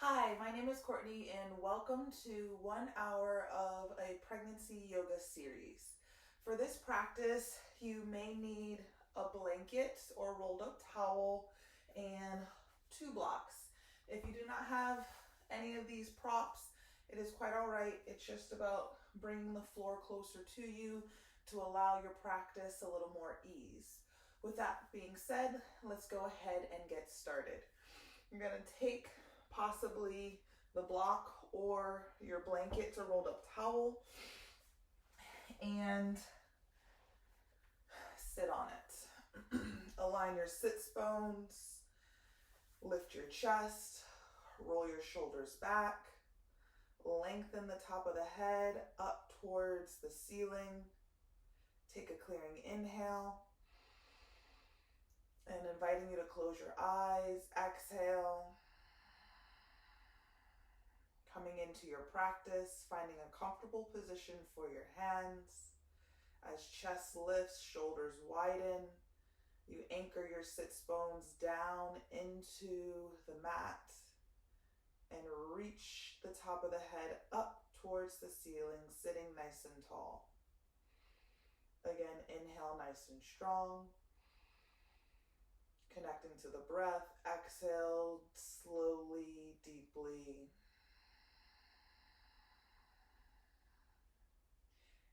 Hi, my name is Courtney and welcome to 1 hour of a pregnancy yoga series. For this practice, you may need a blanket or rolled up towel and 2 blocks. If you do not have any of these props, it is quite all right. It's just about bringing the floor closer to you to allow your practice a little more ease. With that being said, let's go ahead and get started. You're going to take possibly the block or your blanket or rolled up towel and sit on it. Align your sits bones, lift your chest, roll your shoulders back, lengthen the top of the head up towards the ceiling. Take a clearing inhale and inviting you to close your eyes. Exhale. Coming into your practice, finding a comfortable position for your hands. As chest lifts, shoulders widen. You anchor your sits bones down into the mat and reach the top of the head up towards the ceiling, sitting nice and tall. Again, inhale nice and strong. Connecting to the breath. Exhale slowly, deeply.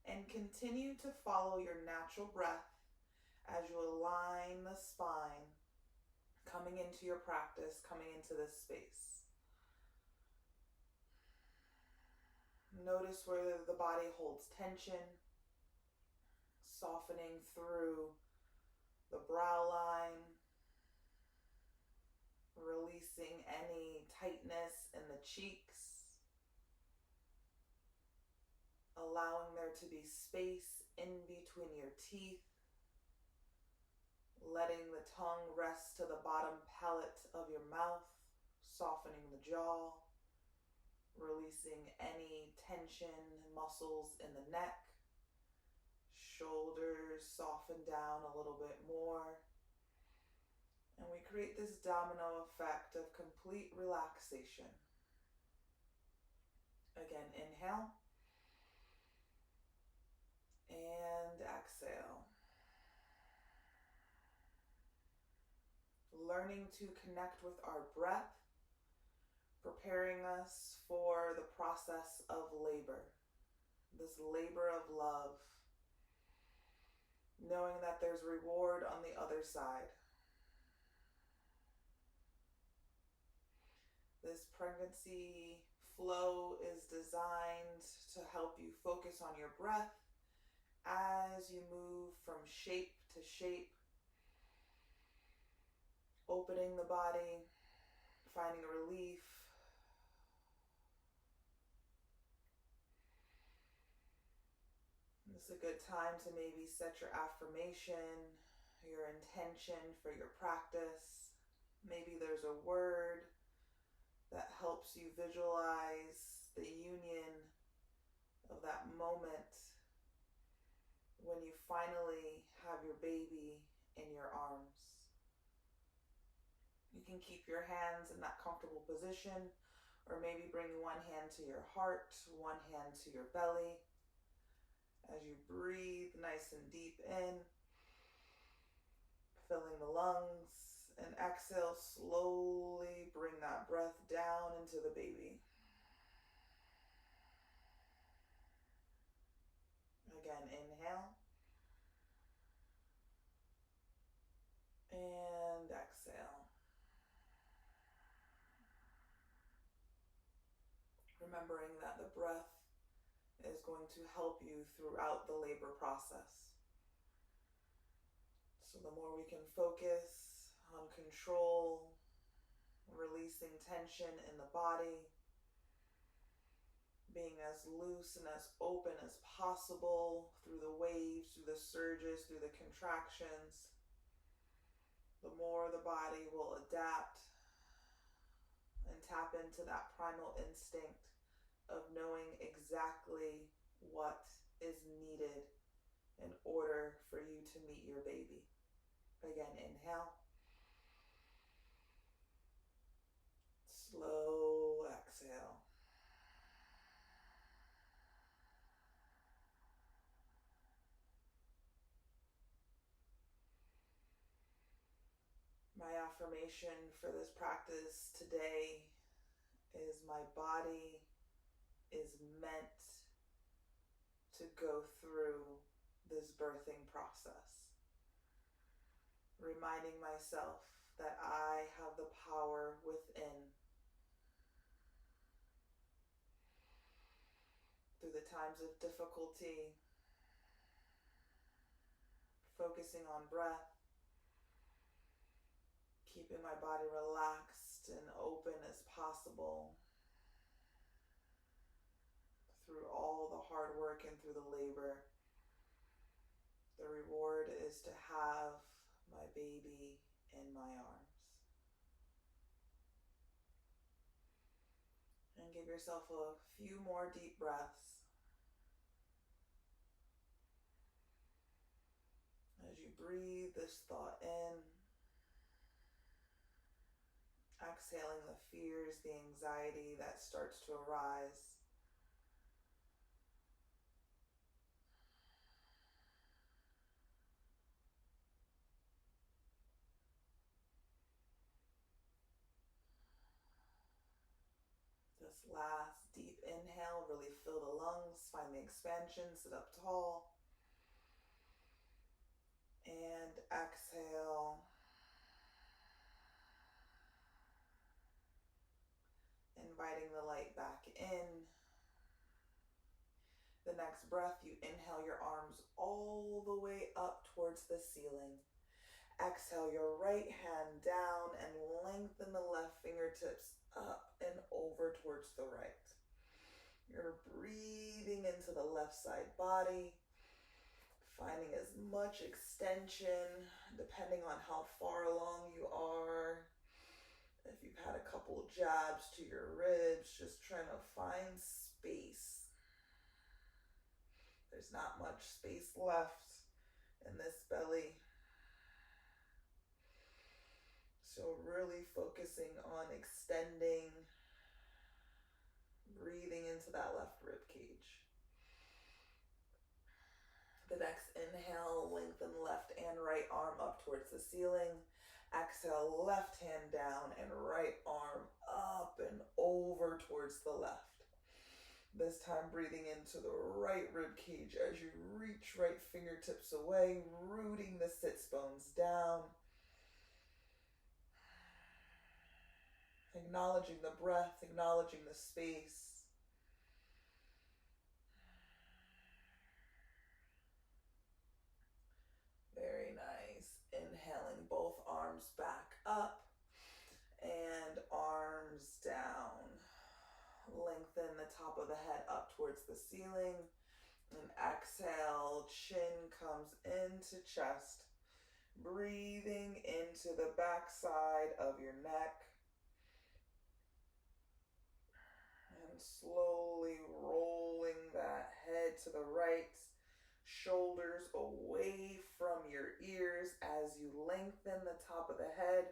And continue to follow your natural breath as you align the spine, coming into your practice, coming into this space. Notice where the body holds tension, softening through the brow line, releasing any tightness in the cheeks. Allowing there to be space in between your teeth, letting the tongue rest to the bottom palate of your mouth, softening the jaw, releasing any tension, muscles in the neck, shoulders soften down a little bit more, and we create this domino effect of complete relaxation. Again, inhale. And exhale. Learning to connect with our breath, preparing us for the process of labor, this labor of love, knowing that there's reward on the other side. This pregnancy flow is designed to help you focus on your breath as you move from shape to shape, opening the body, finding relief. This is a good time to maybe set your affirmation, your intention for your practice. Maybe there's a word that helps you visualize the union of that moment when you finally have your baby in your arms. You can keep your hands in that comfortable position, or maybe bring one hand to your heart, one hand to your belly. As you breathe nice and deep in, filling the lungs, and exhale, slowly bring that breath down into the baby. Again, inhale. And exhale. Remembering that the breath is going to help you throughout the labor process. So the more we can focus on control, releasing tension in the body, being as loose and as open as possible through the waves, through the surges, through the contractions, the more the body will adapt and tap into that primal instinct of knowing exactly what is needed in order for you to meet your baby. Again, inhale. Slow My affirmation for this practice today is my body is meant to go through this birthing process. Reminding myself that I have the power within. Through the times of difficulty, focusing on breath, keeping my body relaxed and open as possible through all the hard work and through the labor. The reward is to have my baby in my arms. And give yourself a few more deep breaths as you breathe this thought in, exhaling the fears, the anxiety that starts to arise. This last deep inhale, really fill the lungs, find the expansion, sit up tall. And exhale. Inviting the light back in. The next breath, you inhale your arms all the way up towards the ceiling. Exhale your right hand down and lengthen the left fingertips up and over towards the right. You're breathing into the left side body, finding as much extension depending on how far along you are. If you've had a couple jabs to your ribs, just trying to find space. There's not much space left in this belly. So really focusing on extending, breathing into that left rib cage. The next inhale, lengthen left and right arm up towards the ceiling. Exhale, left hand down and right arm up and over towards the left. This time breathing into the right rib cage as you reach right fingertips away, rooting the sits bones down. Acknowledging the breath, acknowledging the space. Very nice. Inhaling both arms back up and arms down. Lengthen the top of the head up towards the ceiling. And exhale, chin comes into chest. Breathing into the back side of your neck. And slowly rolling that head to the right. Shoulders away from your ears as you lengthen the top of the head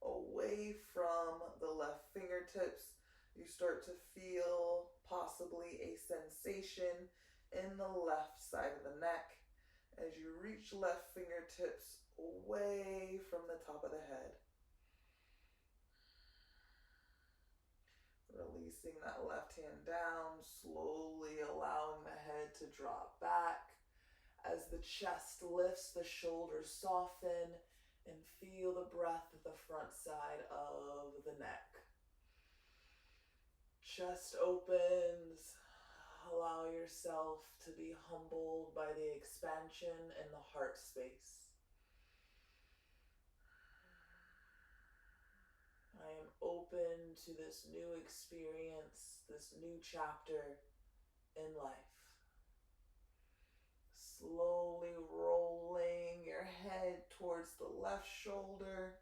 away from the left fingertips. You start to feel possibly a sensation in the left side of the neck as you reach left fingertips away from the top of the head. Releasing that left hand down, slowly allowing the head to drop back. As the chest lifts, the shoulders soften, and feel the breath at the front side of the neck. Chest opens. Allow yourself to be humbled by the expansion in the heart space. I am open to this new experience, this new chapter in life. Slowly rolling your head towards the left shoulder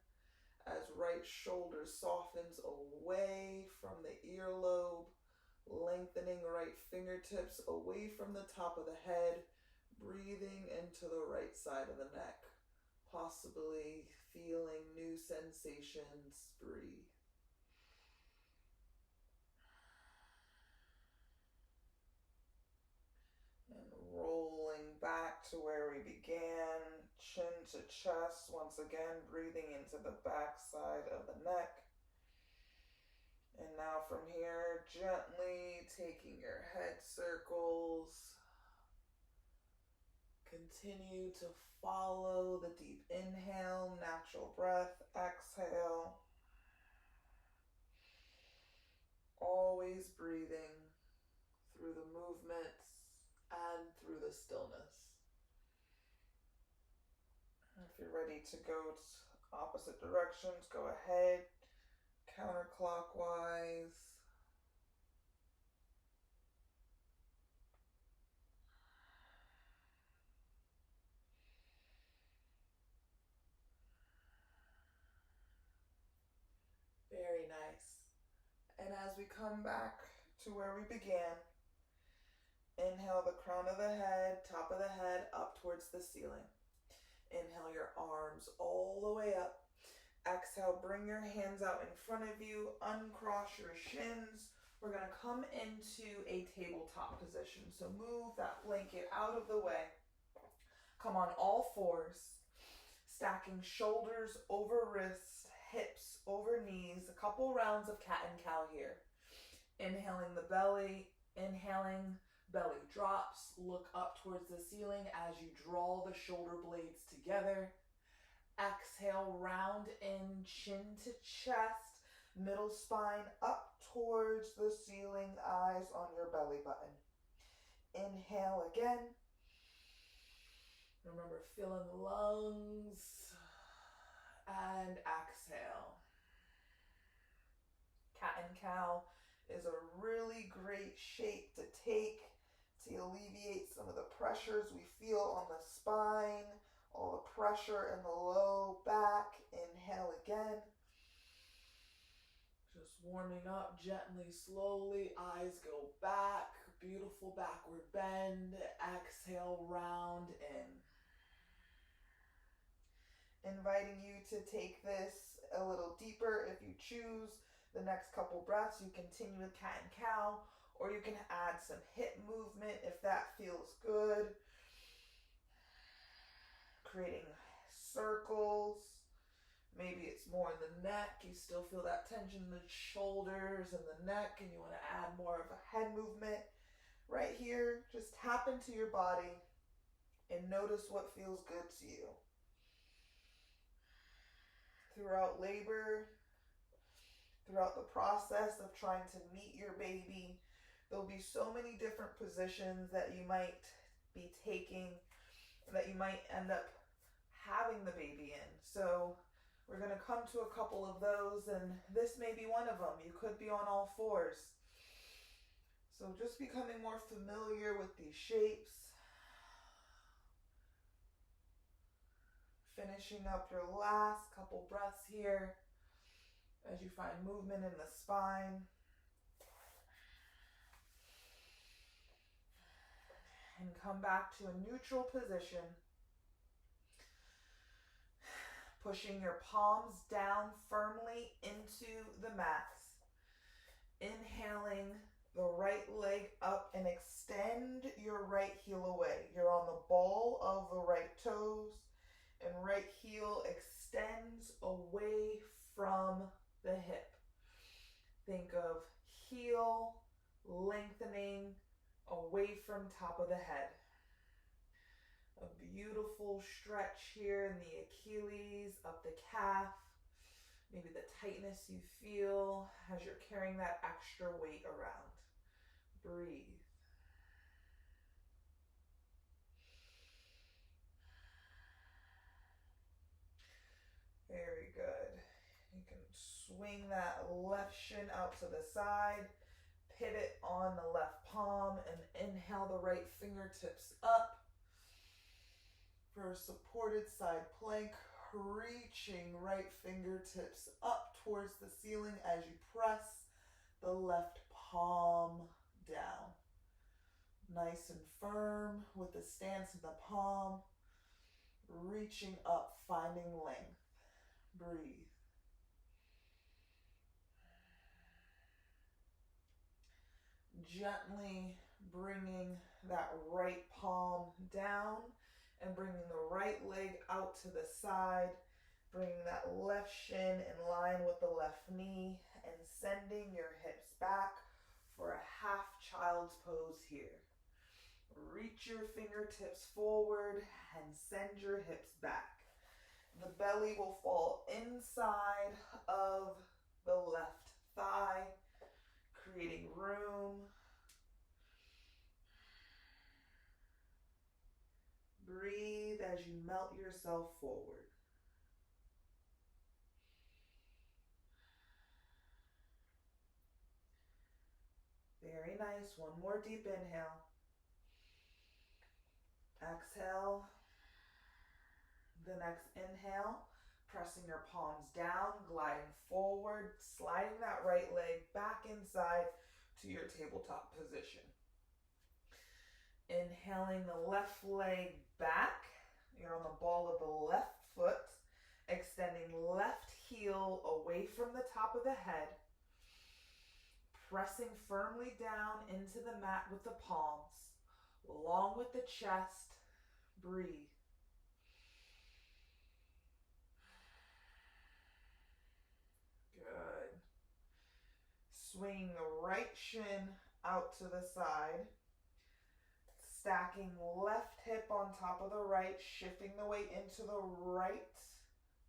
as right shoulder softens away from the earlobe, lengthening right fingertips away from the top of the head, breathing into the right side of the neck, possibly feeling new sensations. Breathe. And rolling back to where we began, chin to chest. Once again, breathing into the back side of the neck. And now from here, gently taking your head circles. Continue to follow the deep inhale, natural breath, exhale. Always breathing through the movements and through the stillness. If you're ready to go opposite directions, go ahead, counterclockwise. Very nice. And as we come back to where we began, inhale the crown of the head, top of the head, up towards the ceiling. Inhale your arms all the way up. Exhale, bring your hands out in front of you, uncross your shins. We're going to come into a tabletop position. So move that blanket out of the way. Come on all fours, stacking shoulders over wrists, hips over knees. A couple rounds of cat and cow here. Inhaling the belly, inhaling, belly drops. Look up towards the ceiling as you draw the shoulder blades together. Exhale, round in, chin to chest, middle spine up towards the ceiling, eyes on your belly button. Inhale again. Remember, fill in the lungs. And exhale. Cat and cow is a really great shape to take to alleviate some of the pressures we feel on the spine, all the pressure in the low back. Inhale again. Just warming up gently, slowly. Eyes go back. Beautiful backward bend. Exhale, round in. Inviting you to take this a little deeper if you choose. The next couple breaths, you continue with cat and cow, or you can add some hip movement if that feels good. Creating circles. Maybe it's more in the neck. You still feel that tension in the shoulders and the neck, and you want to add more of a head movement. Right here, just tap into your body and notice what feels good to you. Throughout labor, throughout the process of trying to meet your baby, there'll be so many different positions that you might be taking, that you might end up having the baby in. So we're going to come to a couple of those, and this may be one of them. You could be on all fours. So just becoming more familiar with these shapes. Finishing up your last couple breaths here as you find movement in the spine. And come back to a neutral position. Pushing your palms down firmly into the mats. Inhaling the right leg up and extend your right heel away. You're on the ball of the right toes, and right heel extends away from the hip. Think of heel lengthening away from top of the head. A beautiful stretch here in the Achilles, up the calf. Maybe the tightness you feel as you're carrying that extra weight around. Breathe. Very good. You can swing that left shin out to the side, pivot on the left palm, and inhale the right fingertips up for a supported side plank, reaching right fingertips up towards the ceiling as you press the left palm down. Nice and firm with the stance in the palm, reaching up, finding length. Breathe. Gently bringing that right palm down and bringing the right leg out to the side, bringing that left shin in line with the left knee and sending your hips back for a half child's pose here. Reach your fingertips forward and send your hips back. The belly will fall inside of the left thigh, creating room. Breathe as you melt yourself forward. Very nice. One more deep inhale. Exhale. The next inhale, pressing your palms down, gliding forward, sliding that right leg back inside to your tabletop position. Inhaling the left leg back. You're on the ball of the left foot, extending left heel away from the top of the head, pressing firmly down into the mat with the palms, along with the chest. Breathe. Good. Swinging the right shin out to the side, stacking left hip on top of the right, shifting the weight into the right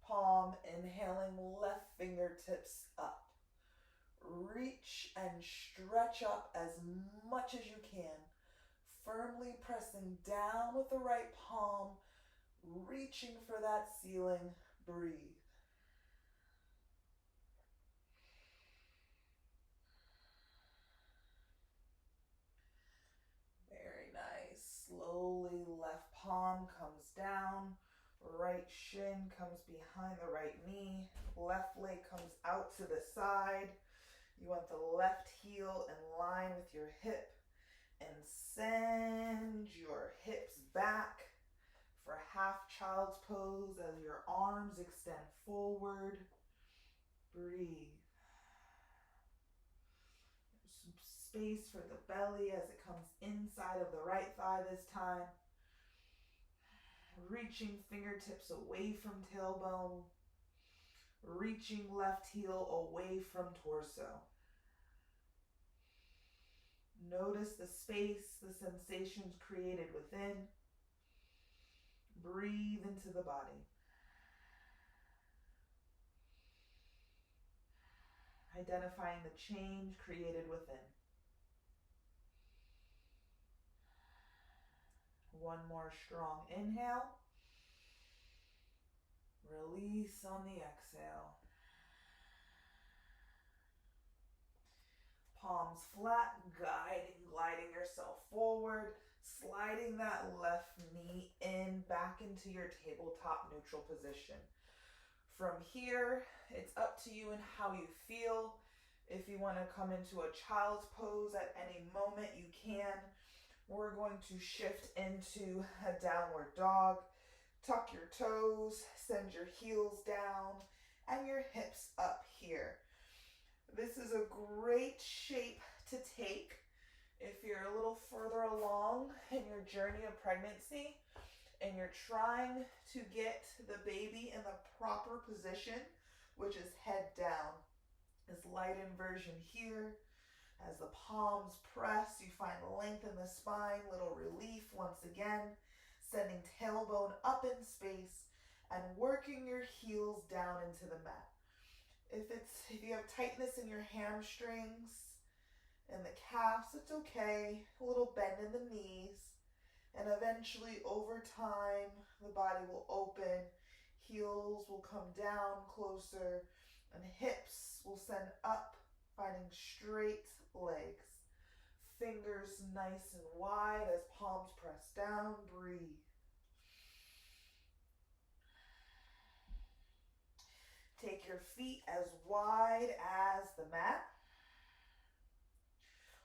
palm, inhaling left fingertips up. Reach and stretch up as much as you can, firmly pressing down with the right palm, reaching for that ceiling. Breathe. Very nice. Slowly, left palm comes down, right shin comes behind the right knee, left leg comes out to the side. You want the left heel in line with your hip, and send your hips back for half child's pose as your arms extend forward. Breathe. Some space for the belly as it comes inside of the right thigh this time. Reaching fingertips away from tailbone. Reaching left heel away from torso. Notice the space, the sensations created within. Breathe into the body. Identifying the change created within. One more strong inhale. Release on the exhale. Palms flat, gliding yourself forward, sliding that left knee in back into your tabletop neutral position. From here, it's up to you and how you feel. If you want to come into a child's pose at any moment, you can. We're going to shift into a downward dog. Tuck your toes, send your heels down, and your hips up here. This is a great shape to take if you're a little further along in your journey of pregnancy and you're trying to get the baby in the proper position, which is head down. This light inversion here. As the palms press, you find length in the spine, little relief once again, sending tailbone up in space and working your heels down into the mat. If you have tightness in your hamstrings and the calves, it's okay. A little bend in the knees. And eventually, over time, the body will open, heels will come down closer, and hips will send up, finding straight legs. Fingers nice and wide as palms press down. Breathe. Take your feet as wide as the mat.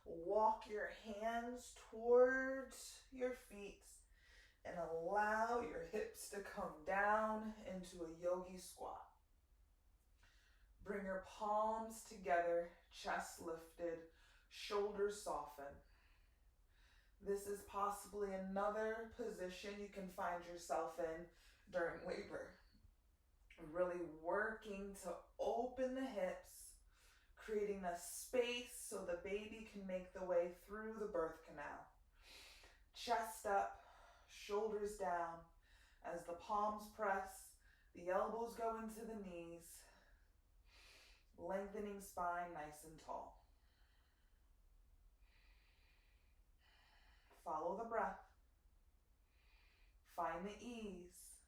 Walk your hands towards your feet and allow your hips to come down into a Yogi Squat. Bring your palms together, chest lifted, shoulders soften. This is possibly another position you can find yourself in during labor. Really working to open the hips, creating a space so the baby can make the way through the birth canal. Chest up, shoulders down. As the palms press, the elbows go into the knees, lengthening spine nice and tall. Follow the breath. Find the ease.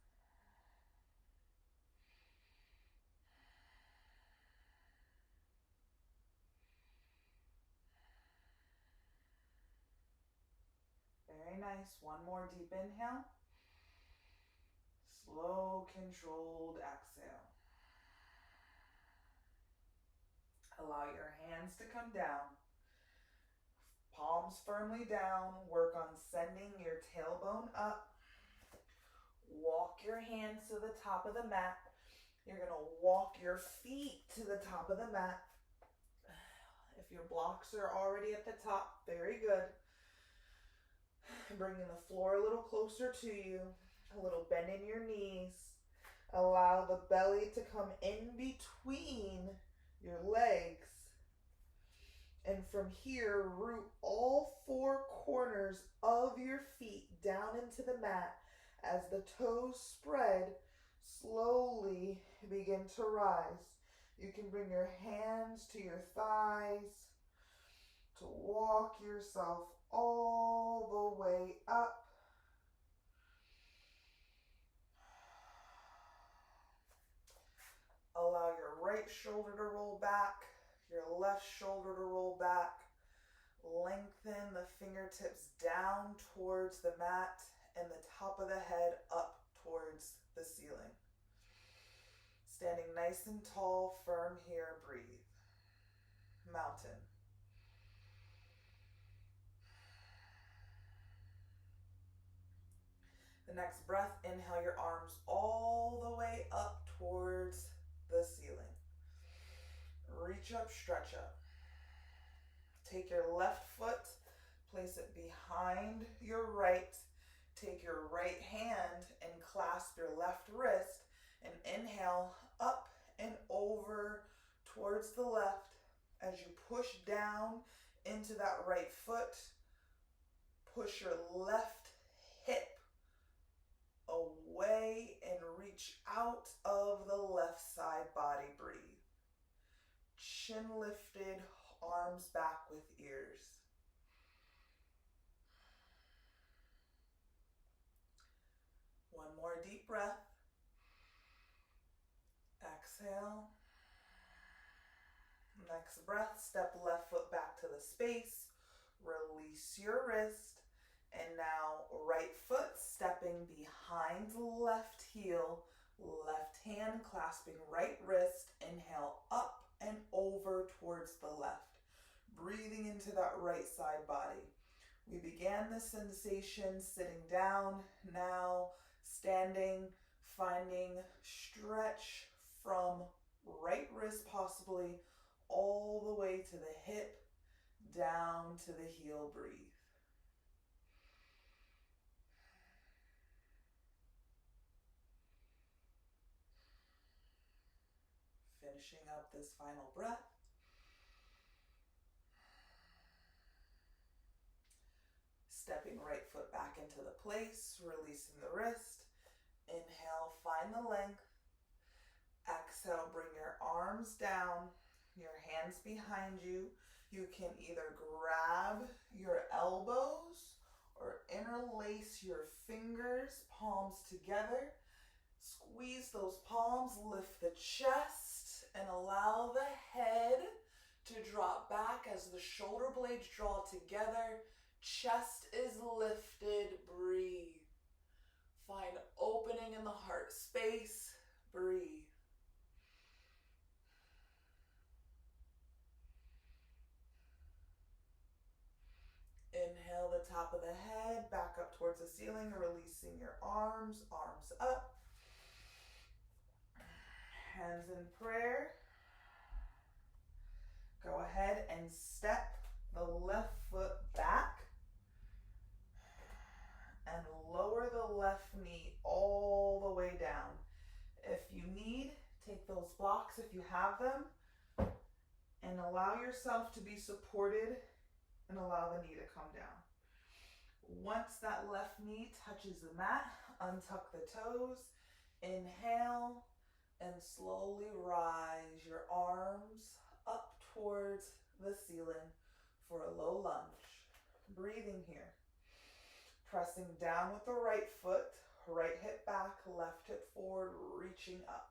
Very nice. One more deep inhale. Slow, controlled exhale. Allow your hands to come down. Palms firmly down. Work on sending your tailbone up. Walk your hands to the top of the mat. You're going to walk your feet to the top of the mat. If your blocks are already at the top, very good. Bringing the floor a little closer to you. A little bend in your knees. Allow the belly to come in between your legs. And from here, root all four corners of your feet down into the mat. As the toes spread, slowly begin to rise. You can bring your hands to your thighs to walk yourself all the way up. Allow your right shoulder to roll back, your left shoulder to roll back. Lengthen the fingertips down towards the mat and the top of the head up towards the ceiling. Standing nice and tall, firm here, breathe. Mountain. The next breath, inhale your arms all the way up towards the ceiling. Reach up, stretch up. Take your left foot, place it behind your right. Take your right hand and clasp your left wrist and inhale up and over towards the left. As you push down into that right foot, push your left hip away and reach out of the left side body. Breathe. Chin lifted, arms back with ears. One more deep breath. Exhale. Next breath, step left foot back to the space. Release your wrist. And now right foot stepping behind left heel. Left hand clasping right wrist. Inhale up and over towards the left. Breathing into that right side body. We began the sensation sitting down. Now standing, finding stretch from right wrist possibly all the way to the hip, down to the heel. Breathe. Finishing up this final breath. Stepping right foot back into the place, releasing the wrist. Inhale, find the length. Exhale, bring your arms down, your hands behind you. You can either grab your elbows or interlace your fingers, palms together. Squeeze those palms, lift the chest, and allow the head to drop back as the shoulder blades draw together. Chest is lifted. Breathe. Find opening in the heart space. Breathe. Inhale the top of the head back up towards the ceiling, releasing your arms, arms up. Hands in prayer. Go ahead and step the left foot back. blocks if you have them, and allow yourself to be supported and allow the knee to come down. Once that left knee touches the mat, untuck the toes, inhale, and slowly rise your arms up towards the ceiling for a low lunge. Breathing here. Pressing down with the right foot, right hip back, left hip forward, reaching up.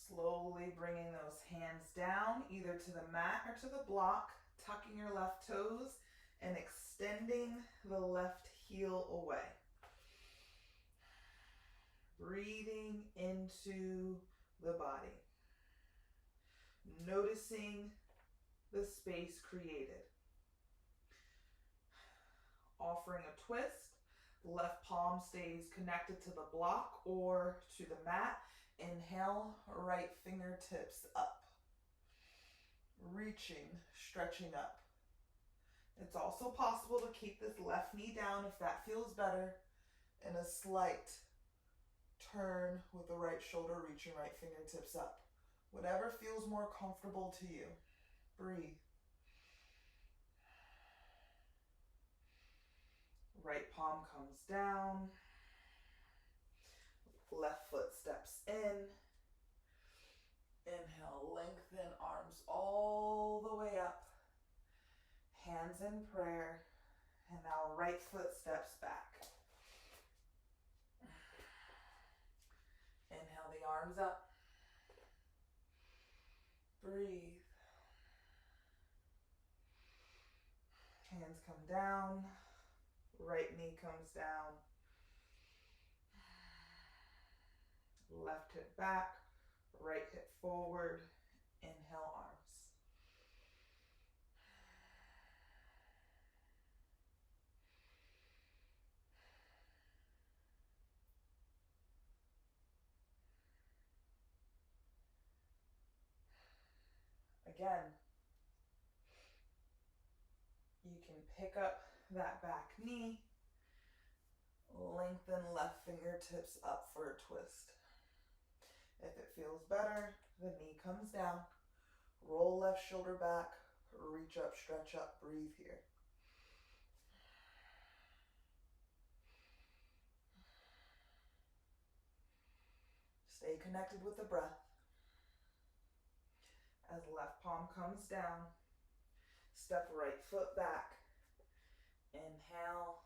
Slowly bringing those hands down, either to the mat or to the block, tucking your left toes and extending the left heel away. Breathing into the body. Noticing the space created. Offering a twist, left palm stays connected to the block or to the mat. Inhale, right fingertips up. Reaching, stretching up. It's also possible to keep this left knee down if that feels better, and a slight turn with the right shoulder, reaching right fingertips up. Whatever feels more comfortable to you. Breathe. Right palm comes down. Left foot steps in. Inhale, lengthen arms all the way up. Hands in prayer. And now right foot steps back. Inhale the arms up. Breathe. Hands come down. Right knee comes down. Left hip back. Right hip forward. Inhale arms. Again, you can pick up that back knee, lengthen left fingertips up for a twist. If it feels better, the knee comes down, roll left shoulder back, reach up, stretch up, breathe here. Stay connected with the breath. As left palm comes down, step right foot back. Inhale,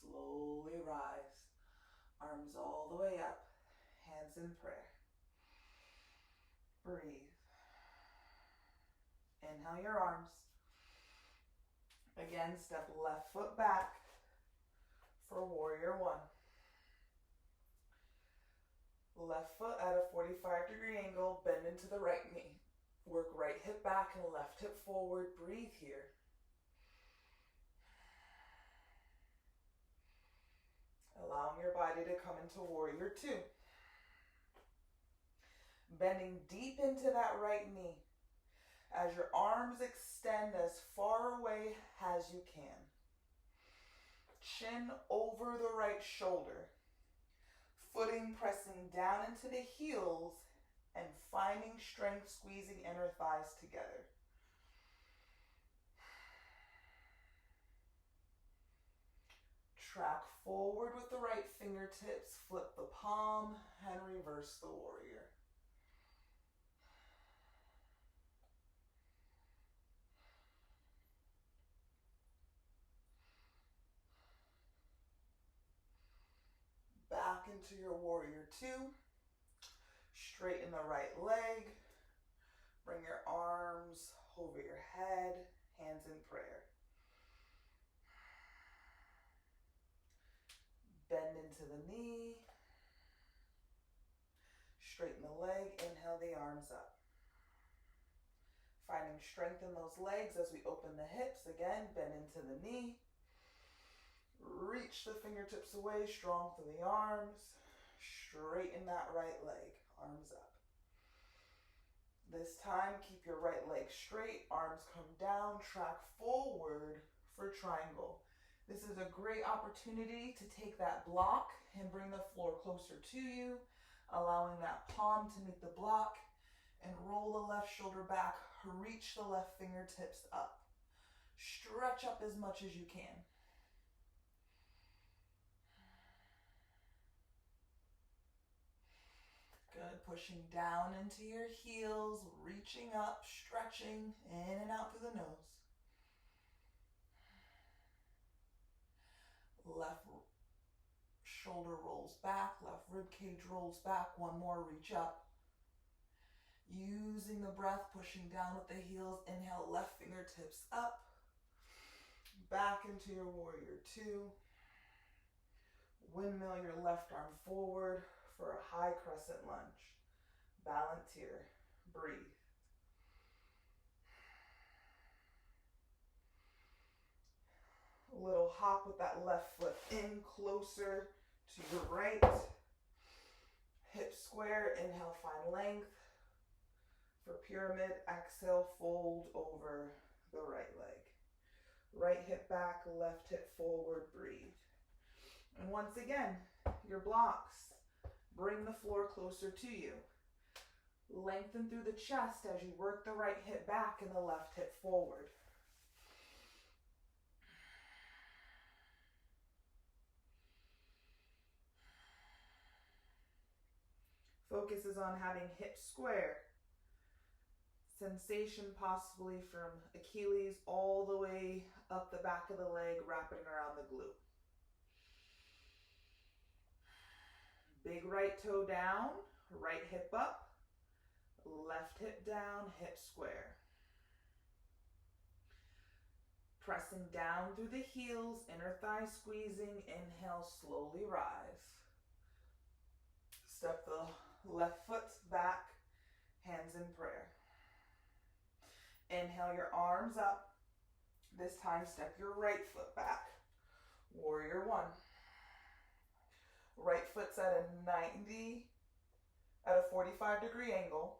slowly rise. Arms all the way up, hands in prayer. Breathe. Inhale your arms. Again, step left foot back for warrior one. Left foot at a 45-degree angle, bend into the right knee. Work right hip back and left hip forward. Breathe here. Allowing your body to come into warrior two. Bending deep into that right knee as your arms extend as far away as you can. Chin over the right shoulder. Footing pressing down into the heels and finding strength squeezing inner thighs together. Track forward with the right fingertips, flip the palm, and reverse the warrior. Back into your warrior two. Straighten the right leg. Bring your arms over your head, hands in prayer. Bend into the knee. Straighten the leg, inhale the arms up. Finding strength in those legs as we open the hips. Again, bend into the knee. Reach the fingertips away, strong through the arms. Straighten that right leg, arms up. This time, keep your right leg straight, arms come down, track forward for triangle. This is a great opportunity to take that block and bring the floor closer to you, allowing that palm to meet the block, and roll the left shoulder back, reach the left fingertips up. Stretch up as much as you can. Good, pushing down into your heels, reaching up, stretching in and out through the nose. Left shoulder rolls back, left rib cage rolls back. One more, reach up. Using the breath, pushing down with the heels. Inhale, left fingertips up. Back into your warrior two. Windmill your left arm forward for a high crescent lunge. Balance here. Breathe. A little hop with that left foot in closer to your right. Hip square, inhale, find length. For pyramid, exhale, fold over the right leg. Right hip back, left hip forward, breathe. And once again, your blocks, bring the floor closer to you. Lengthen through the chest as you work the right hip back and the left hip forward. Focus is on having hips square. Sensation possibly from Achilles all the way up the back of the leg, wrapping around the glute. Big right toe down, right hip up, left hip down, hip square. Pressing down through the heels, inner thigh squeezing, inhale, slowly rise. Step the left foot back, hands in prayer. Inhale your arms up. This time step your right foot back. Warrior one. Right foot's at a 45-degree angle.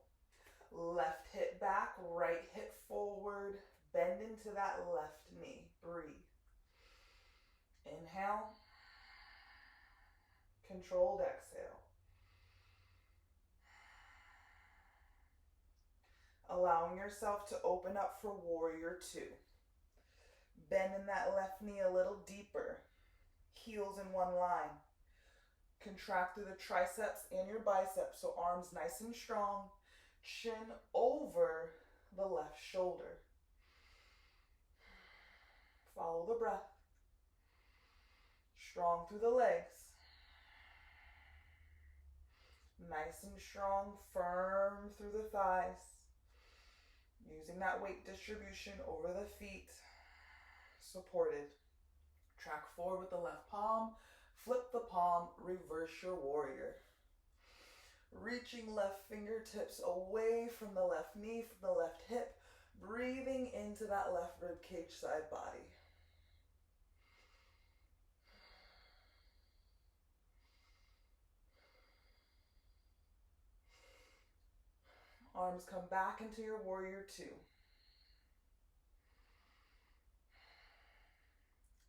Left hip back, right hip forward. Bend into that left knee. Breathe. Inhale. Controlled exhale. Allowing yourself to open up for warrior two. Bend in that left knee a little deeper. Heels in one line. Contract through the triceps and your biceps, so arms nice and strong. Chin over the left shoulder. Follow the breath. Strong through the legs. Nice and strong, firm through the thighs. Using that weight distribution over the feet. Supported. Track forward with the left palm. Flip the palm, reverse your warrior. Reaching left fingertips away from the left knee, from the left hip. Breathing into that left rib cage side body. Arms come back into your warrior two.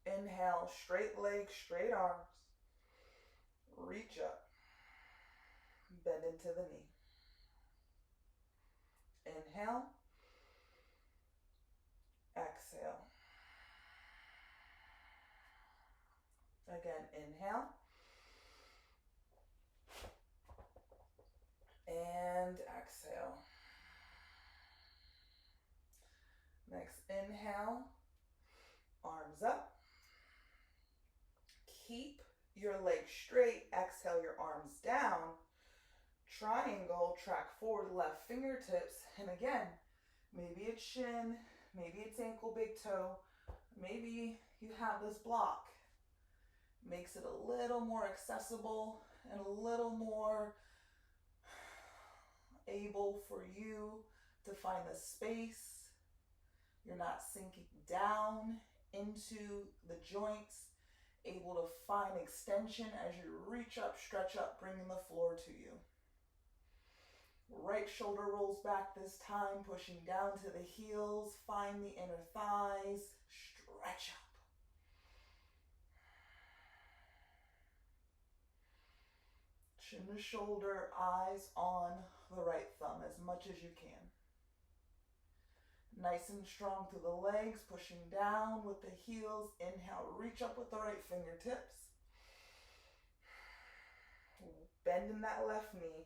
Inhale, straight legs, straight arms. Reach up. Bend into the knee. Inhale. Exhale. Again, inhale. And exhale. Next, inhale. Arms up. Keep your legs straight. Exhale your arms down. Triangle, track forward, left fingertips. And again, maybe it's shin, maybe it's ankle, big toe. Maybe you have this block. Makes it a little more accessible and a little more able for you to find the space. You're not sinking down into the joints. Able to find extension as you reach up, stretch up, bringing the floor to you. Right shoulder rolls back this time, pushing down to the heels. Find the inner thighs. Stretch up. Chin to shoulder, eyes on the right thumb as much as you can. Nice and strong through the legs, pushing down with the heels. Inhale, reach up with the right fingertips. Bending that left knee.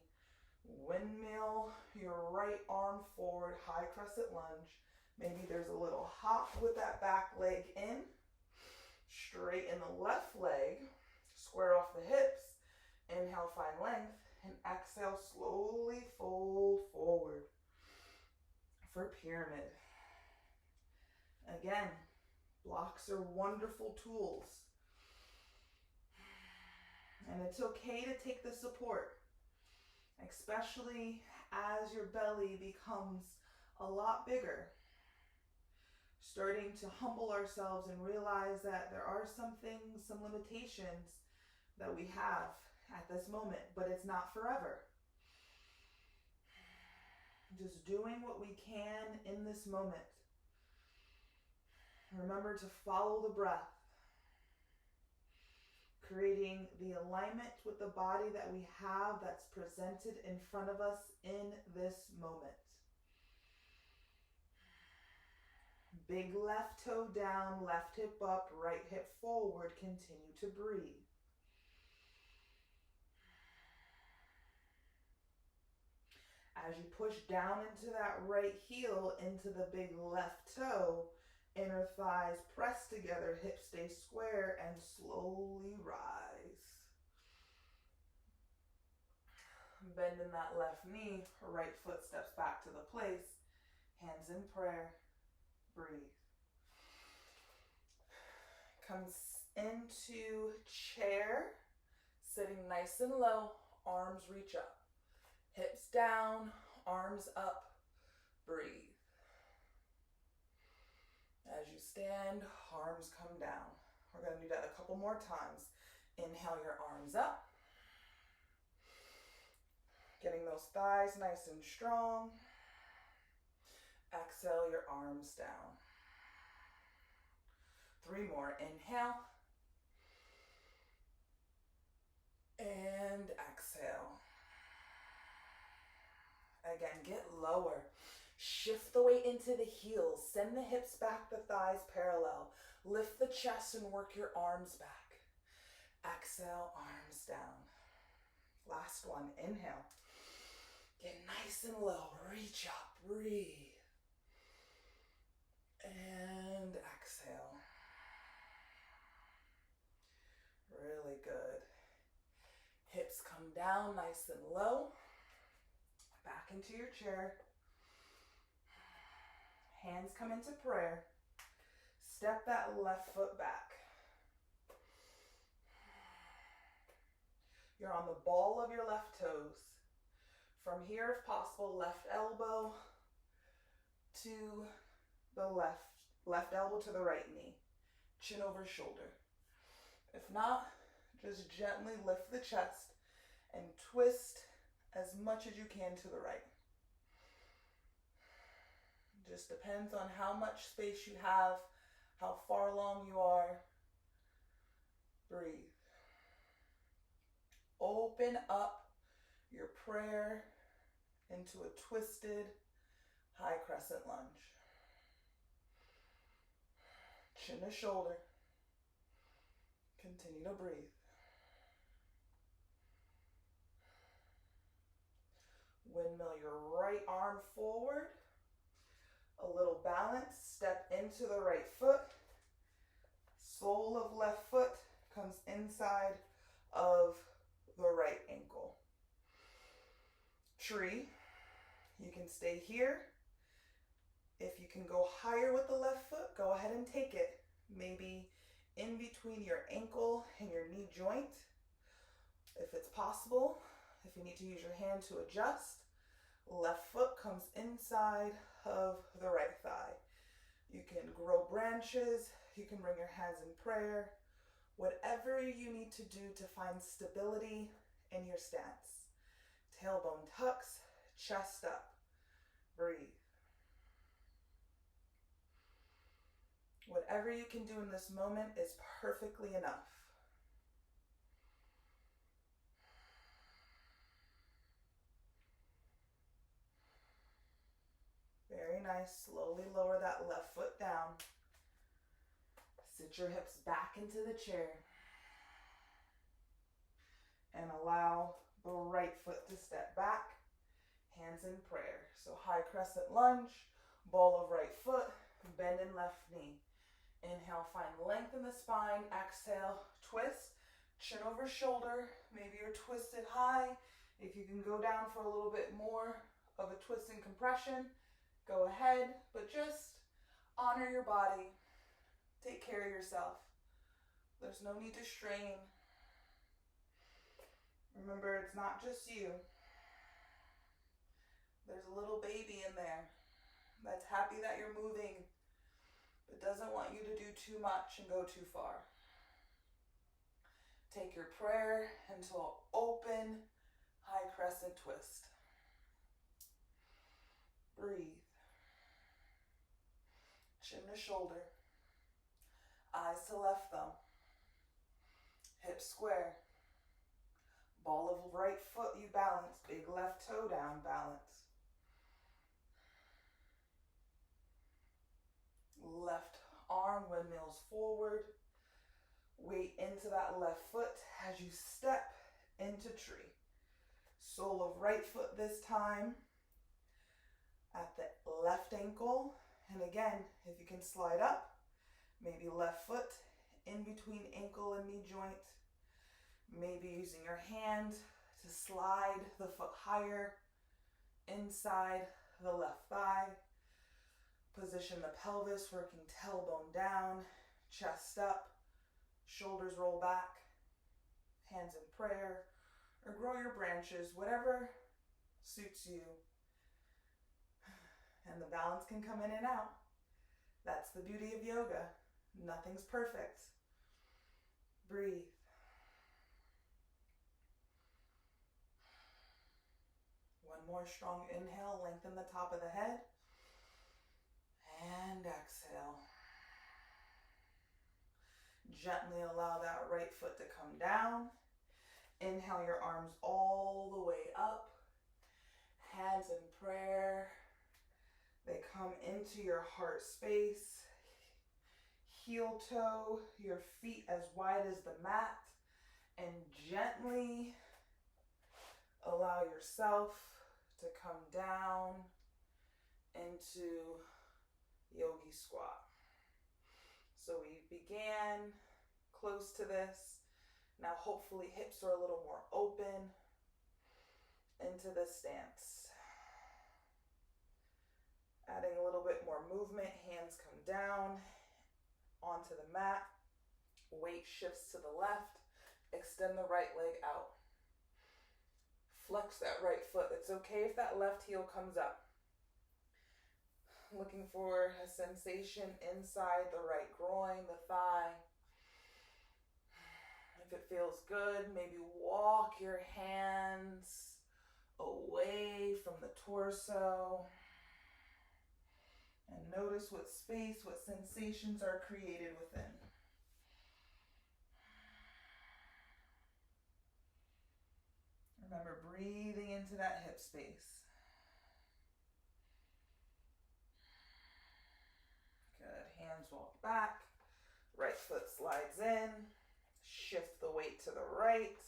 Windmill your right arm forward, high crescent lunge. Maybe there's a little hop with that back leg in. Straighten the left leg. Square off the hips. Inhale, find length. And exhale, slowly fold forward for pyramid. Again, blocks are wonderful tools. And it's okay to take the support, especially as your belly becomes a lot bigger. Starting to humble ourselves and realize that there are some things, some limitations that we have at this moment, but it's not forever. Just doing what we can in this moment. Remember to follow the breath, creating the alignment with the body that we have that's presented in front of us in this moment. Big left toe down, left hip up, right hip forward. Continue to breathe. As you push down into that right heel, into the big left toe, inner thighs press together, hips stay square, and slowly rise. Bending that left knee, right foot steps back to the place, hands in prayer, breathe. Comes into chair, sitting nice and low, arms reach up. Hips down, arms up, breathe. As you stand, arms come down. We're going to do that a couple more times. Inhale your arms up. Getting those thighs nice and strong. Exhale your arms down. 3 more. Inhale. And exhale. Again, get lower. Shift the weight into the heels. Send the hips back, the thighs parallel. Lift the chest and work your arms back. Exhale, arms down. Last one, inhale. Get nice and low, reach up, breathe. And exhale. Really good. Hips come down nice and low. Back into your chair. Hands come into prayer. Step that left foot back. You're on the ball of your left toes. From here, if possible, left elbow to the left elbow to the right knee. Chin over shoulder. If not, just gently lift the chest and twist as much as you can to the right. Just depends on how much space you have, how far along you are. Breathe. Open up your prayer into a twisted high crescent lunge. Chin to shoulder. Continue to breathe. Windmill your right arm forward. A little balance. Step into the right foot. Sole of left foot comes inside of the right ankle. Tree. You can stay here. If you can go higher with the left foot, go ahead and take it. Maybe in between your ankle and your knee joint. If it's possible, if you need to use your hand to adjust, left foot comes inside of the right thigh. You can grow branches. You can bring your hands in prayer. Whatever you need to do to find stability in your stance. Tailbone tucks, chest up. Breathe. Whatever you can do in this moment is perfectly enough. Very nice. Slowly lower that left foot down. Sit your hips back into the chair. And allow the right foot to step back. Hands in prayer. So high crescent lunge, ball of right foot, bend in left knee. Inhale, find length in the spine. Exhale, twist, chin over shoulder. Maybe you're twisted high. If you can go down for a little bit more of a twist and compression, go ahead, but just honor your body. Take care of yourself. There's no need to strain. Remember, it's not just you. There's a little baby in there that's happy that you're moving, but doesn't want you to do too much and go too far. Take your prayer into an open, high crescent twist. Breathe. Chin to shoulder. Eyes to left thumb. Hips square. Ball of right foot, you balance. Big left toe down, balance. Left arm windmills forward. Weight into that left foot as you step into tree. Sole of right foot this time at the left ankle. And again, if you can slide up, maybe left foot in between ankle and knee joint. Maybe using your hand to slide the foot higher inside the left thigh. Position the pelvis, working tailbone down, chest up, shoulders roll back, hands in prayer, or grow your branches, whatever suits you. And the balance can come in and out. That's the beauty of yoga. Nothing's perfect. Breathe. One more strong inhale, lengthen the top of the head. And exhale. Gently allow that right foot to come down. Inhale your arms all the way up. Hands in prayer. They come into your heart space. Heel toe, your feet as wide as the mat. And gently allow yourself to come down into Yogi Squat. So we began close to this. Now hopefully hips are a little more open into this stance. Adding a little bit more movement, hands come down onto the mat. Weight shifts to the left. Extend the right leg out. Flex that right foot. It's okay if that left heel comes up. Looking for a sensation inside the right groin, the thigh. If it feels good, maybe walk your hands away from the torso. And notice what space, what sensations are created within. Remember, breathing into that hip space. Good. Hands walk back. Right foot slides in. Shift the weight to the right.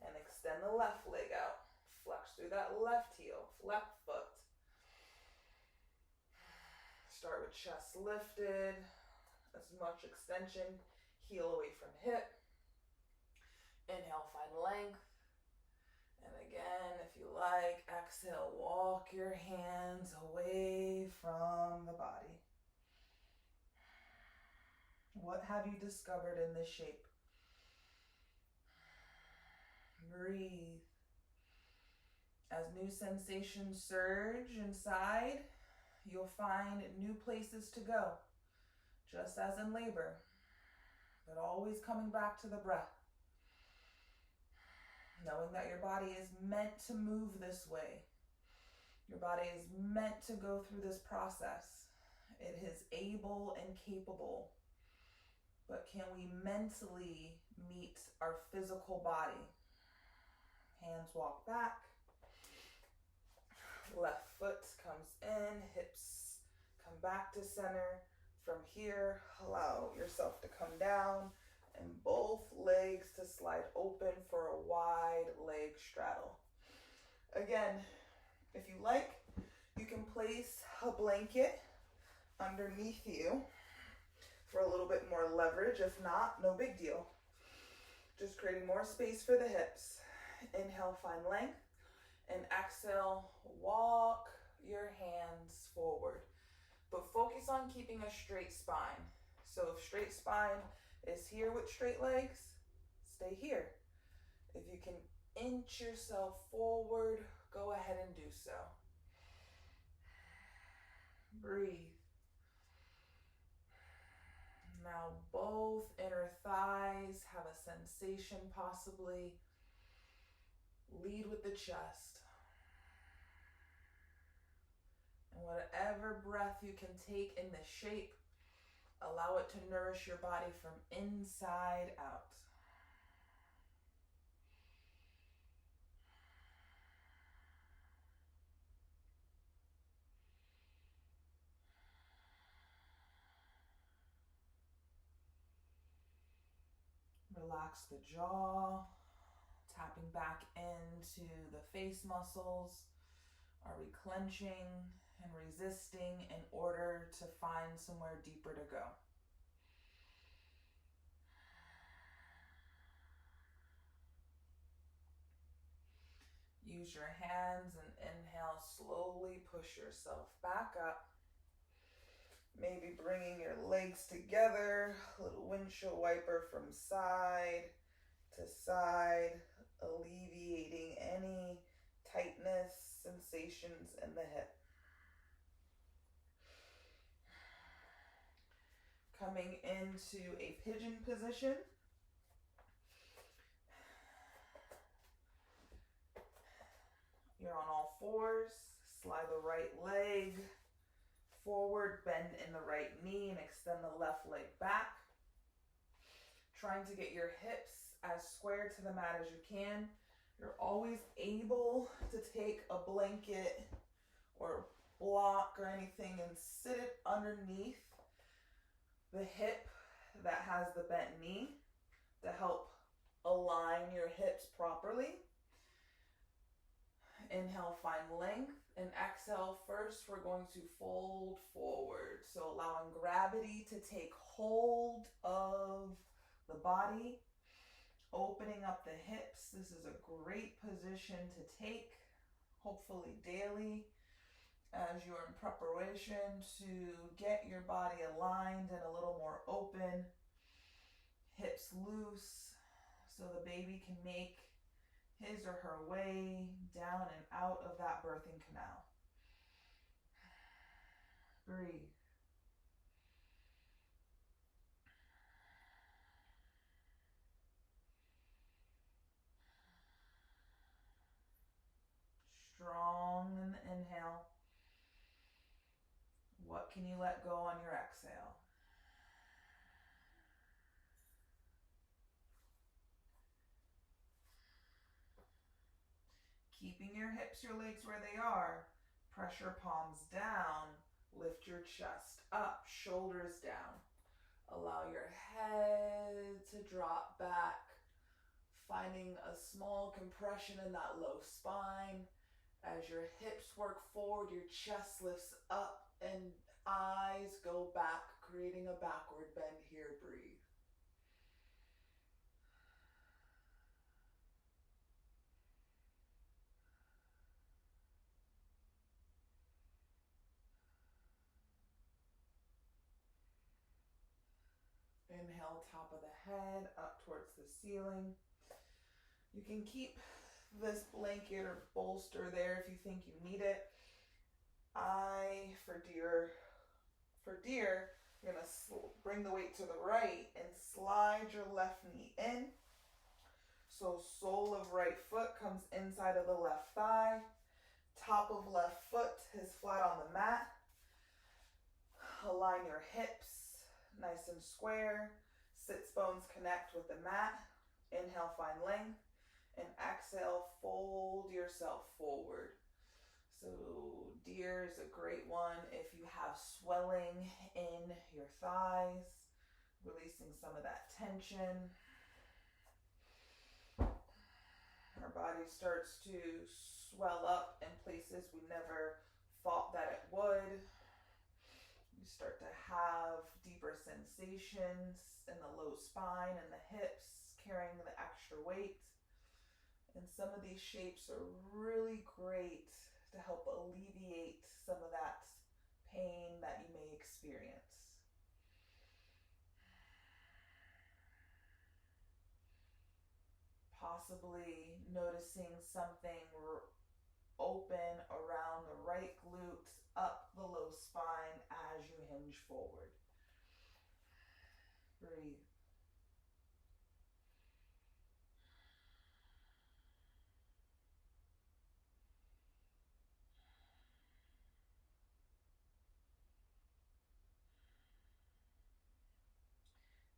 And extend the left leg out. Flex through that left heel. Left foot. Start with chest lifted. As much extension. Heel away from hip. Inhale, find length. And again, if you like, exhale, walk your hands away from the body. What have you discovered in this shape? Breathe. As new sensations surge inside, you'll find new places to go, just as in labor, but always coming back to the breath. Knowing that your body is meant to move this way. Your body is meant to go through this process. It is able and capable. But can we mentally meet our physical body? Hands walk back. Left foot comes in, hips Come back to center. From here, allow yourself to come down and both legs to slide open for a wide leg straddle. Again, if you like, you can place a blanket underneath you for a little bit more leverage. If not, no big deal. Just creating more space for the hips. Inhale, find length. And exhale, walk your hands forward. But focus on keeping a straight spine. So if straight spine is here with straight legs, stay here. If you can inch yourself forward, go ahead and do so. Breathe. Now both inner thighs have a sensation possibly. Lead with the chest. And whatever breath you can take in this shape, allow it to nourish your body from inside out. Relax the jaw, tapping back into the face muscles. Are we clenching and resisting in order to find somewhere deeper to go? Use your hands and inhale, slowly push yourself back up. Maybe bringing your legs together, a little windshield wiper from side to side, alleviating any tightness, sensations in the hip. Coming into a pigeon position. You're on all fours, slide the right leg forward, bend in the right knee and extend the left leg back. Trying to get your hips as square to the mat as you can. You're always able to take a blanket or block or anything and sit it underneath the hip that has the bent knee to help align your hips properly. Inhale, find length, and exhale. First, we're going to fold forward. So allowing gravity to take hold of the body, opening up the hips. This is a great position to take, hopefully daily, as you're in preparation to get your body aligned and a little more open. Hips loose so the baby can make his or her way down and out of that birthing canal. Breathe. Strong in the inhale. What can you let go on your exhale? Keeping your hips, your legs where they are. Pressure palms down. Lift your chest up, shoulders down. Allow your head to drop back. Finding a small compression in that low spine. As your hips work forward, your chest lifts up and eyes go back, creating a backward bend here. Breathe. Inhale, top of the head, up towards the ceiling. You can keep this blanket or bolster there if you think you need it. You're going to bring the weight to the right and slide your left knee in. So sole of right foot comes inside of the left thigh. Top of left foot is flat on the mat. Align your hips nice and square. Sits bones connect with the mat. Inhale, find length. And exhale, fold yourself forward. So deer is a great one if you have swelling in your thighs, releasing some of that tension. Our body starts to swell up in places we never thought that it would. You start to have deeper sensations in the low spine and the hips, carrying the extra weight. And some of these shapes are really great to help alleviate some of that pain that you may experience. Possibly noticing something open around the right glute, up the low spine as you hinge forward. Breathe.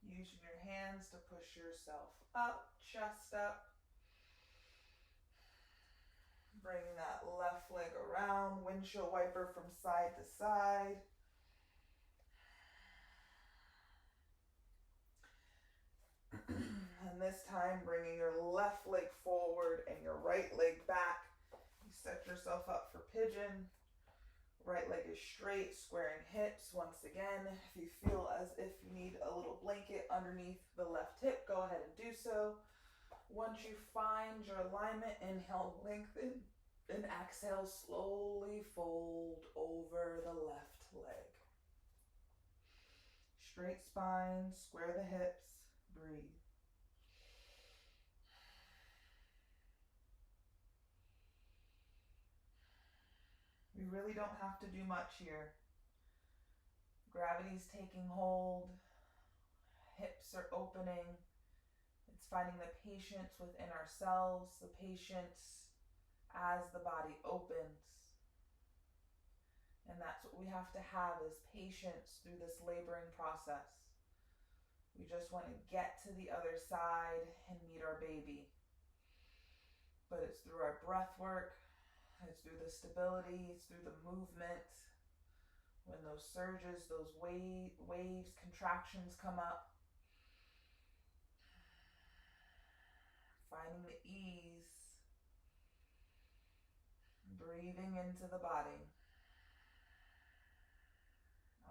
Using your hands to push yourself up, chest up. Bringing that left leg around, windshield wiper from side to side. And this time, bringing your left leg forward and your right leg back. You set yourself up for pigeon. Right leg is straight, squaring hips. Once again, if you feel as if you need a little blanket underneath the left hip, go ahead and do so. Once you find your alignment, inhale, lengthen, and exhale, slowly fold over the left leg. Straight spine, square the hips, breathe. We really don't have to do much here. Gravity's taking hold. Hips are opening. It's finding the patience within ourselves, the patience as the body opens. And that's what we have to have, is patience through this laboring process. We just want to get to the other side and meet our baby. But it's through our breath work. It's through the stability, it's through the movement. When those surges, those waves, contractions come up, finding the ease, breathing into the body,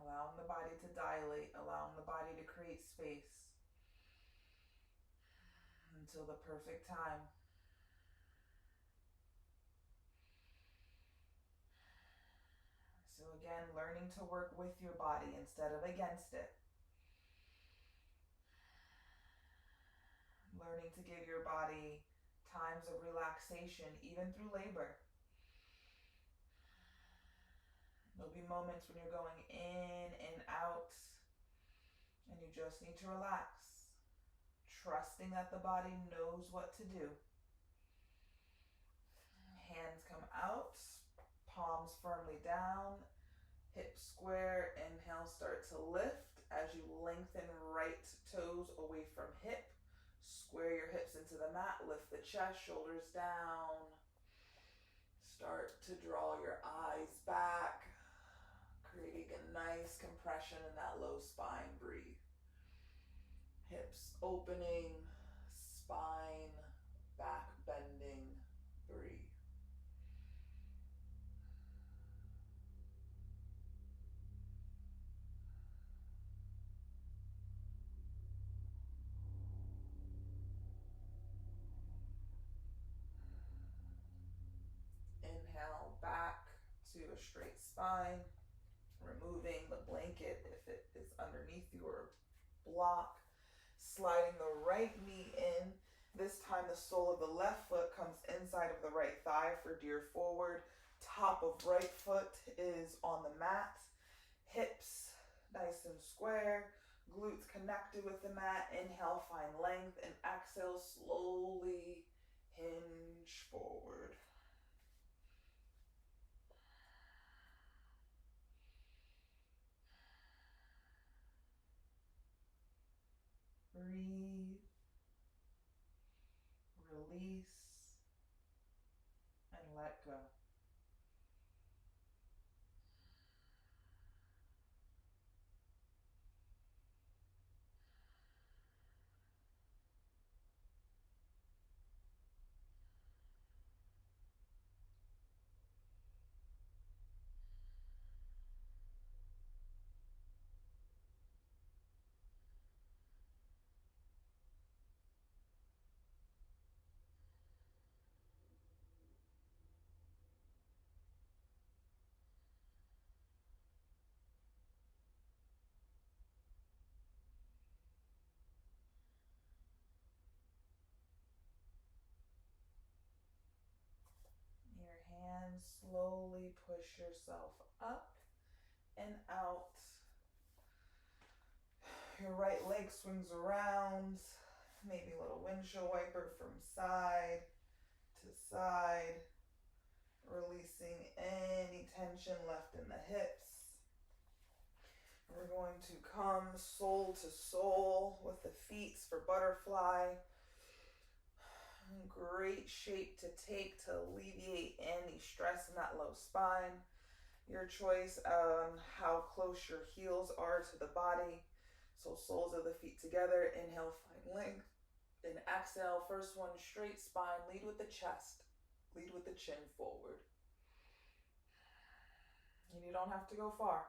allowing the body to dilate, allowing the body to create space until the perfect time. So again, learning to work with your body instead of against it. Learning to give your body times of relaxation, even through labor. There'll be moments when you're going in and out, and you just need to relax, trusting that the body knows what to do. Hands come out, palms firmly down, hips square. Inhale, start to lift as you lengthen right toes away from hip. Square your hips into the mat, lift the chest, shoulders down. Start to draw your eyes back, creating a nice compression in that low spine. Breathe. Hips opening, spine back bending. Breathe. Inhale back to a straight spine, removing the blanket if it is underneath your block, sliding the right knee in. This time the sole of the left foot comes inside of the right thigh for deer forward. Top of right foot is on the mat. Hips nice and square. Glutes connected with the mat. Inhale, find length, and exhale, slowly hinge forward. Breathe, release, and let go. and slowly push yourself up and out. Your right leg swings around, maybe a little windshield wiper from side to side, releasing any tension left in the hips. We're going to come sole to sole with the feet for butterfly. Great shape to take to alleviate any stress in that low spine. Your choice on how close your heels are to the body. So soles of the feet together. Inhale, find length. And exhale, first one, straight spine. Lead with the chest. Lead with the chin forward. And you don't have to go far.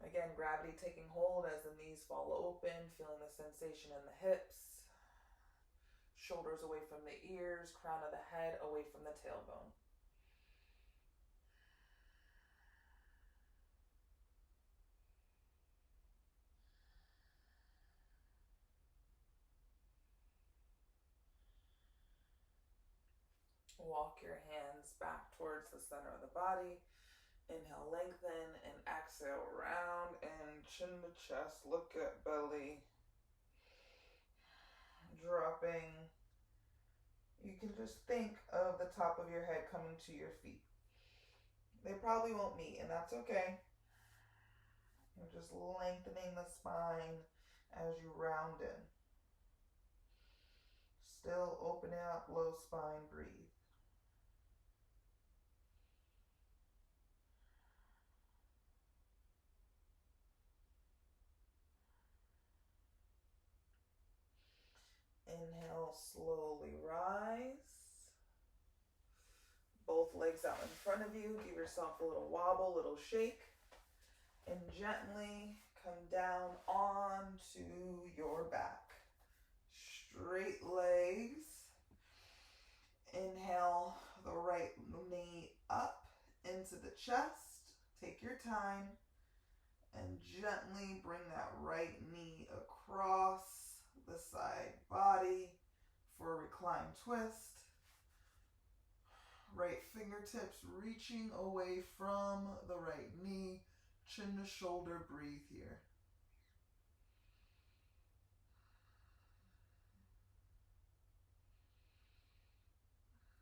Again, gravity taking hold as the knees fall open, feeling the sensation in the hips. Shoulders away from the ears, crown of the head away from the tailbone. Walk your hands back towards the center of the body. Inhale, lengthen, and exhale, round and chin to chest. Look at belly. Dropping. You can just think of the top of your head coming to your feet. They probably won't meet, and that's okay. You're just lengthening the spine as you round in. Still opening up low spine, breathe. Inhale, slowly rise. Both legs out in front of you. Give yourself a little wobble, little shake. And gently come down onto your back. Straight legs. Inhale, the right knee up into the chest. Take your time. And gently bring that right knee across the side body for a reclined twist. Right fingertips reaching away from the right knee, chin to shoulder, breathe here.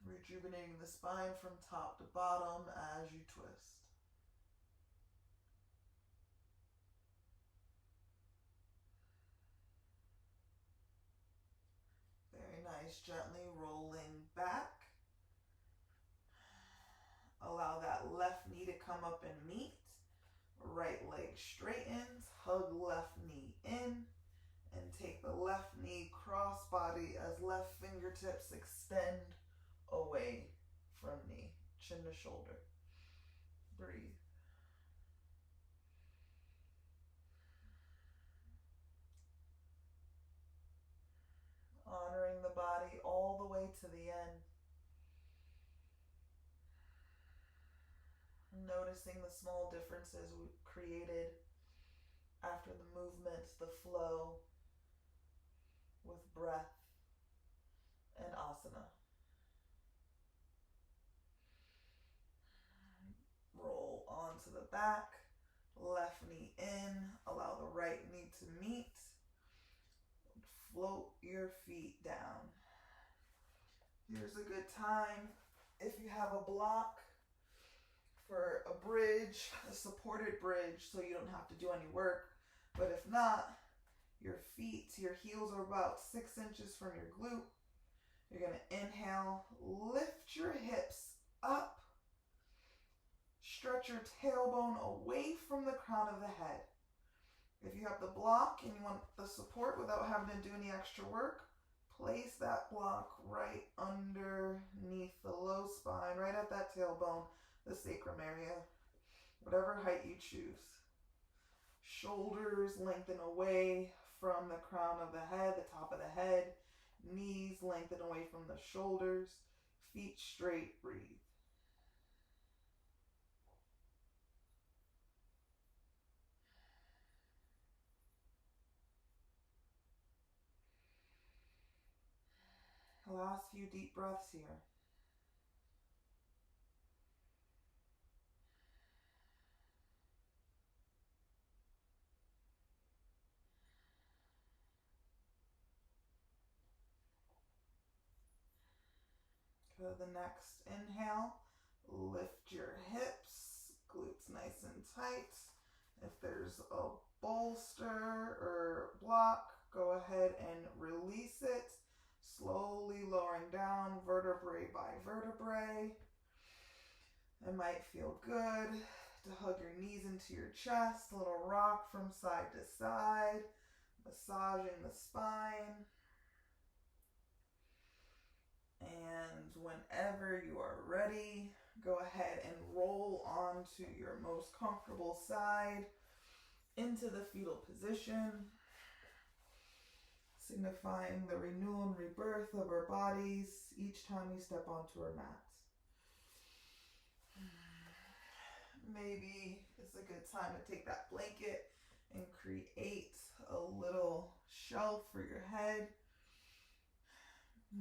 Rejuvenating the spine from top to bottom as you twist. Very nice, gently rolling back. Allow that left knee to come up and meet. Right leg straightens, hug left knee in, and take the left knee cross body as left fingertips extend away from knee, chin to shoulder. Breathe. Honoring the body all the way to the end. Noticing the small differences we created after the movements, the flow with breath and asana. Roll onto the back, left knee in, allow the right knee to meet. Float your feet down. Here's a good time, if you have a block, for a bridge, a supported bridge, so you don't have to do any work. But if not, your heels are about 6 inches from your glute. You're going to inhale, lift your hips up, stretch your tailbone away from the crown of the head. If you have the block and you want the support without having to do any extra work, place that block right underneath the low spine, right at that tailbone, the sacrum area, whatever height you choose. Shoulders lengthen away from the crown of the head, the top of the head. Knees lengthen away from the shoulders. Feet straight, breathe. Last few deep breaths here. For the next inhale, lift your hips, glutes nice and tight. If there's a bolster or block, go ahead and release it, slowly lowering down vertebrae by vertebrae. It might feel good to hug your knees into your chest, a little rock from side to side, massaging the spine. And whenever you are ready, go ahead and roll onto your most comfortable side into the fetal position, signifying the renewal and rebirth of our bodies each time we step onto our mats. Maybe it's a good time to take that blanket and create a little shelf for your head.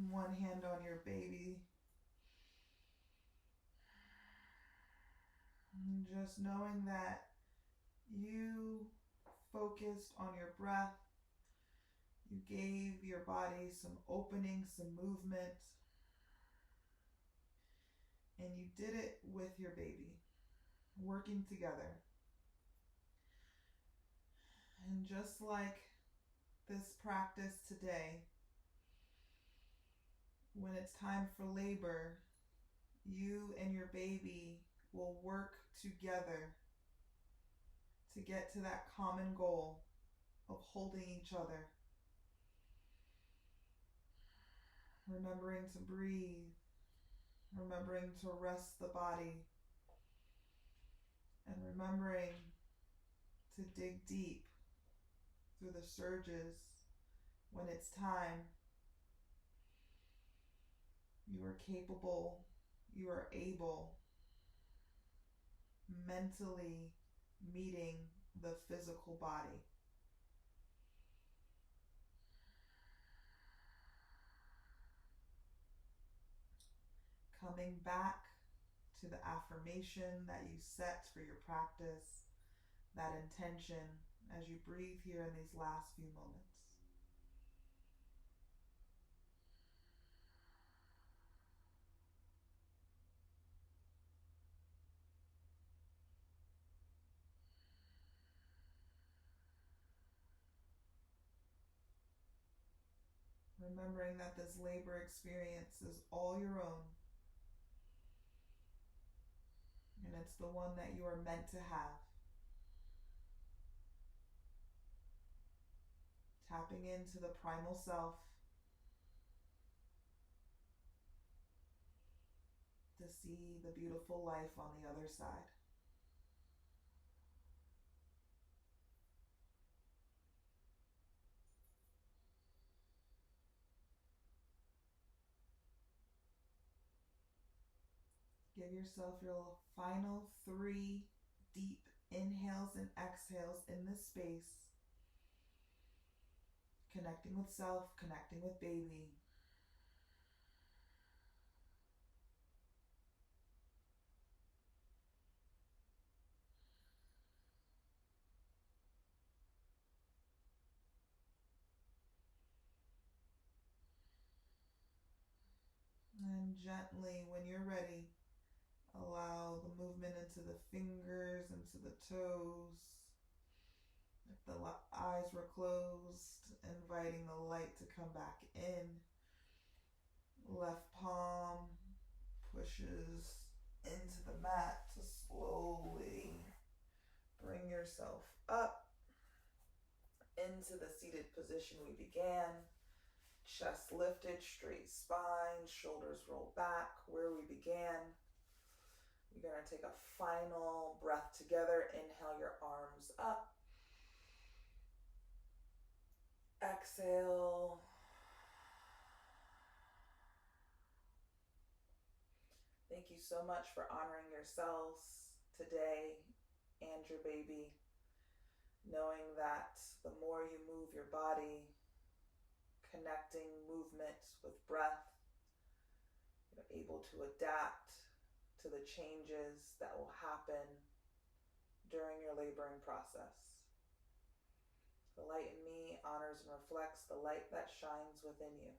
One hand on your baby. And just knowing that you focused on your breath. You gave your body some opening, some movement. And you did it with your baby, working together. And just like this practice today, when it's time for labor, you and your baby will work together to get to that common goal of holding each other. Remembering to breathe, remembering to rest the body, and remembering to dig deep through the surges when it's time. You are capable, you are able, mentally meeting the physical body. Coming back to the affirmation that you set for your practice, that intention as you breathe here in these last few moments. Remembering that this labor experience is all your own. And it's the one that you are meant to have. Tapping into the primal self to see the beautiful life on the other side. Give yourself your final 3 deep inhales and exhales in this space. Connecting with self, connecting with baby. And gently, when you're ready, allow the movement into the fingers, into the toes. If the eyes were closed, inviting the light to come back in. Left palm pushes into the mat to slowly bring yourself up into the seated position we began. Chest lifted, straight spine, shoulders rolled back where we began. You're going to take a final breath together. Inhale your arms up. Exhale. Thank you so much for honoring yourselves today and your baby, knowing that the more you move your body, connecting movement with breath, you're able to adapt to the changes that will happen during your laboring process. The light in me honors and reflects the light that shines within you.